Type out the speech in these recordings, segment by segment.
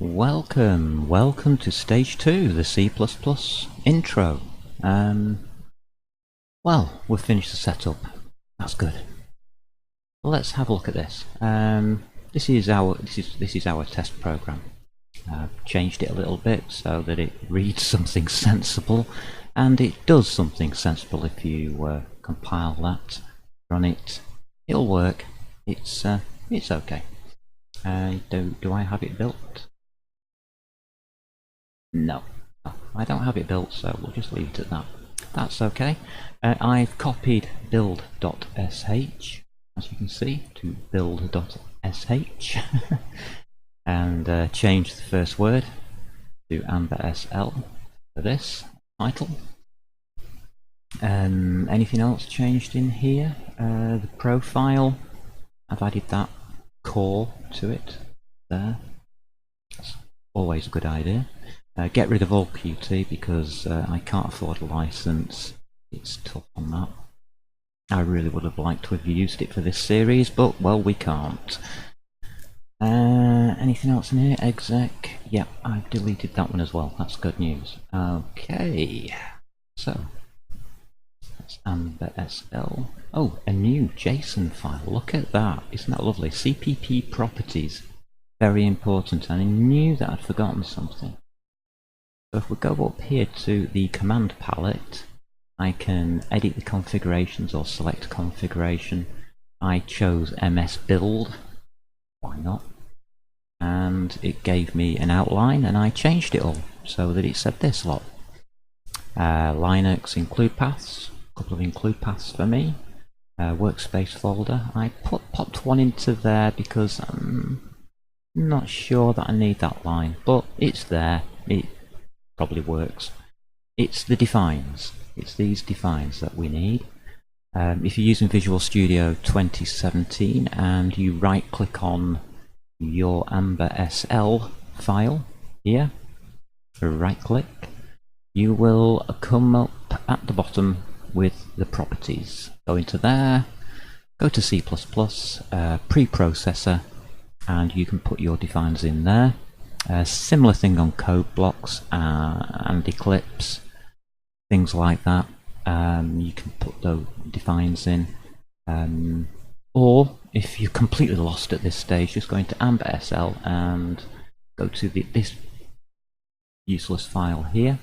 Welcome to Stage 2, the C++ intro. Well, we've finished the setup. That's good. Well, let's have a look at this. This is our test program. I've changed it a little bit so that it reads something sensible, and it does something sensible. If you compile that, run it, it'll work. It's okay. Do I have it built? No, I don't have it built, so we'll just leave it at that. That's okay. I've copied build.sh, as you can see, to build.sh and changed the first word to amber.sl for this title. Anything else changed in here? The profile, I've added that core to it there. That's always a good idea. Get rid of all Qt because I can't afford a license. It's tough on that. I really would have liked to have used it for this series, but well, we can't. Anything else in here? Exec. Yeah, I've deleted that one as well. That's good news. Okay, so that's amber.sl. Oh, a new JSON file. Look at that. Isn't that lovely? CPP properties. Very important. And I knew that I'd forgotten something. So if we go up here to the command palette, I can edit the configurations or select configuration. I chose MS Build, why not? And it gave me an outline, and I changed it all so that it said this lot. Linux include paths, a couple of include paths for me. Workspace folder, I popped one into there because I'm not sure that I need that line, but it's there. It probably works. It's the defines. It's these defines that we need. If you're using Visual Studio 2017 and you right click on your amber.sl file here, right click, you will come up at the bottom with the properties. Go into there, go to C++, preprocessor, and you can put your defines in there. Similar thing on code blocks and Eclipse, things like that. You can put those defines in, or if you're completely lost at this stage, just go into amber.sl and go to this useless file here,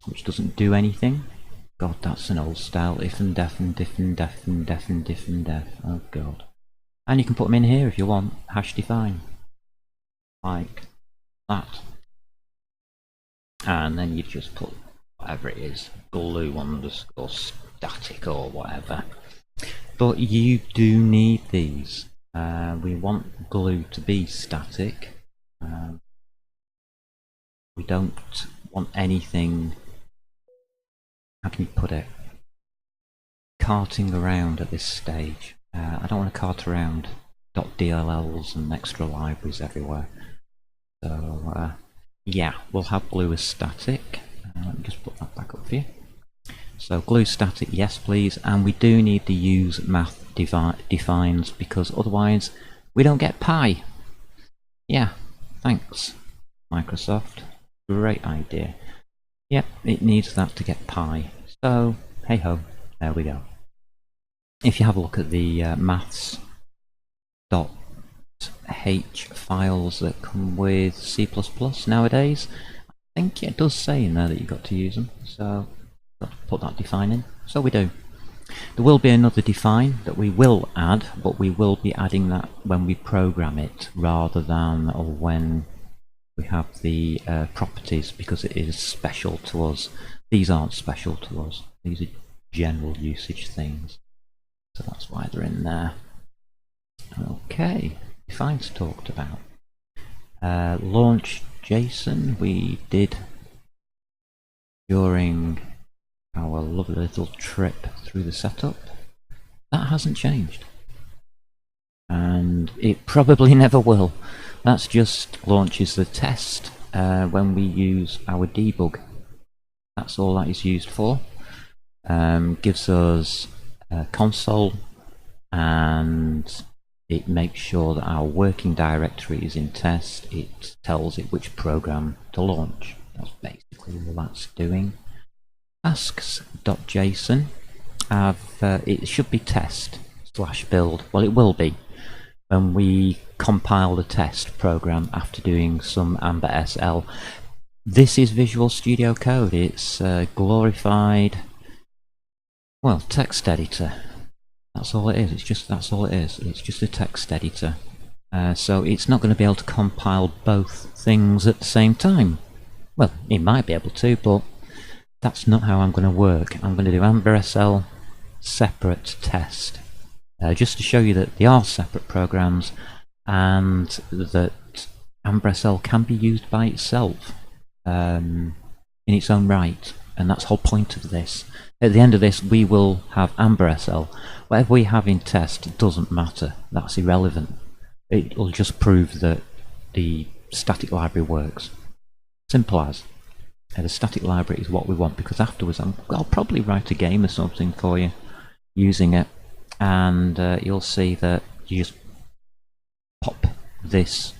which doesn't do anything. God, that's an old style. If and def and diff and def and def and diff and def. Oh God! And you can put them in here if you want. Hash define, like that, and then you just put whatever it is, glue underscore static or whatever. But you do need these. We want glue to be static. We don't want anything, how can you put it, carting around at this stage. I don't want to cart around .dlls and extra libraries everywhere. So yeah, we'll have glue as static. Let me just put that back up for you. So glue static, yes please, and we do need to use math defines because otherwise we don't get pi. Yeah, thanks Microsoft, great idea. Yep, it needs that to get pi. So hey ho, there we go. If you have a look at the maths.h files that come with C++ nowadays, I think it does say in there that you've got to use them, so got to put that define in. So we do. There will be another define that we will add, but we will be adding that when we program it rather than when we have the properties, because it is special to us. These aren't special to us. These are general usage things. So that's why they're in there. Okay, defines talked about. Launch JSON we did during our lovely little trip through the setup. That hasn't changed, and it probably never will. That's just launches the test when we use our debug. That's all that is used for. Gives us a console and It makes sure that our working directory is in test. It tells it which program to launch. That's basically all that's doing. Tasks.json, it should be test/build. Well, it will be when we compile the test program after doing some Amber SL. This is Visual Studio Code. It's glorified, well, text editor. That's all it is. That's all it is. It's just a text editor. So it's not going to be able to compile both things at the same time. Well, it might be able to, but that's not how I'm going to work. I'm going to do Amber SL separate test, just to show you that they are separate programs and that Amber SL can be used by itself in its own right. And that's the whole point of this. At the end of this, we will have Amber SL. Whatever we have in test doesn't matter. That's irrelevant. It will just prove that the static library works. Simple as. The static library is what we want, because afterwards I'll probably write a game or something for you using it, and you'll see that you just pop this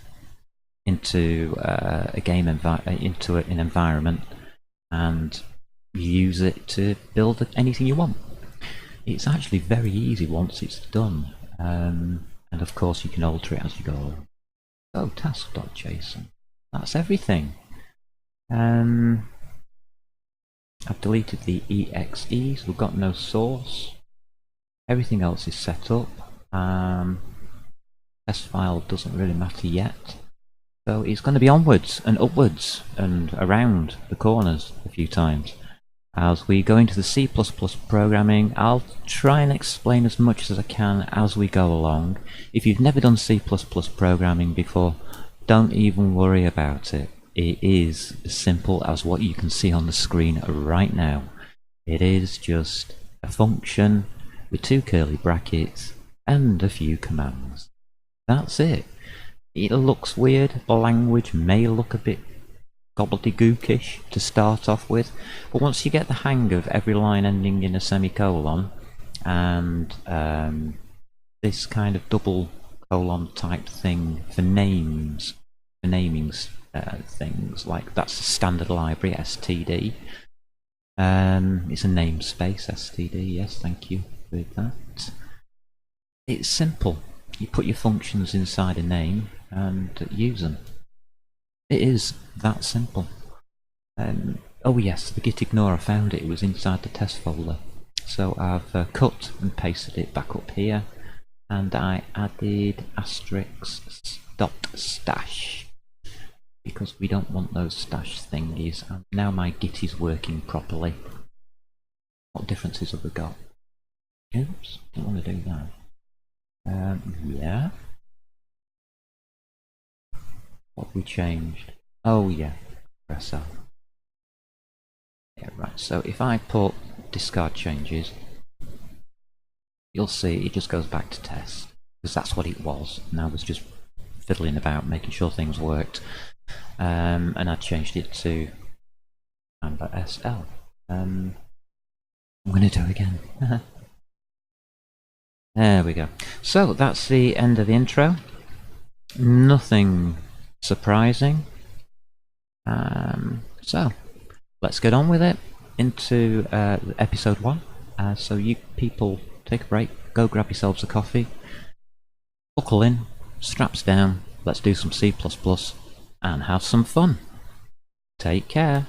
into a game into an environment and use it to build anything you want. It's actually very easy once it's done, and of course you can alter it as you go. Oh, task.json. That's everything. I've deleted the exes. We've got no source. Everything else is set up. Test file doesn't really matter yet. So it's going to be onwards and upwards and around the corners a few times. As we go into the C++ programming, I'll try and explain as much as I can as we go along. If you've never done C++ programming before, don't even worry about it. It is as simple as what you can see on the screen right now. It is just a function with two curly brackets and a few commands. That's it. It looks weird. The language may look a bit gobbledygookish to start off with, but once you get the hang of every line ending in a semicolon and this kind of double colon type thing for names, for namings things, like that's the standard library std. It's a namespace std. Yes, thank you for that. It's simple. You put your functions inside a name and use them. It is that simple. Oh yes, the git ignore, I found it. It was inside the test folder. So I've cut and pasted it back up here, and I added *stash because we don't want those stash thingies. And now my git is working properly. What differences have we got? Oops, don't want to do that. Yeah. What have we changed? Oh yeah, press L. Yeah, right, so if I put discard changes, you'll see it just goes back to test, because that's what it was, and I was just fiddling about making sure things worked, and I changed it to Amber SL. I'm going to do it again. There we go. So that's the end of the intro. Nothing surprising. So let's get on with it into episode 1. So you people take a break, go grab yourselves a coffee, buckle in, straps down, let's do some C++ and have some fun. Take care.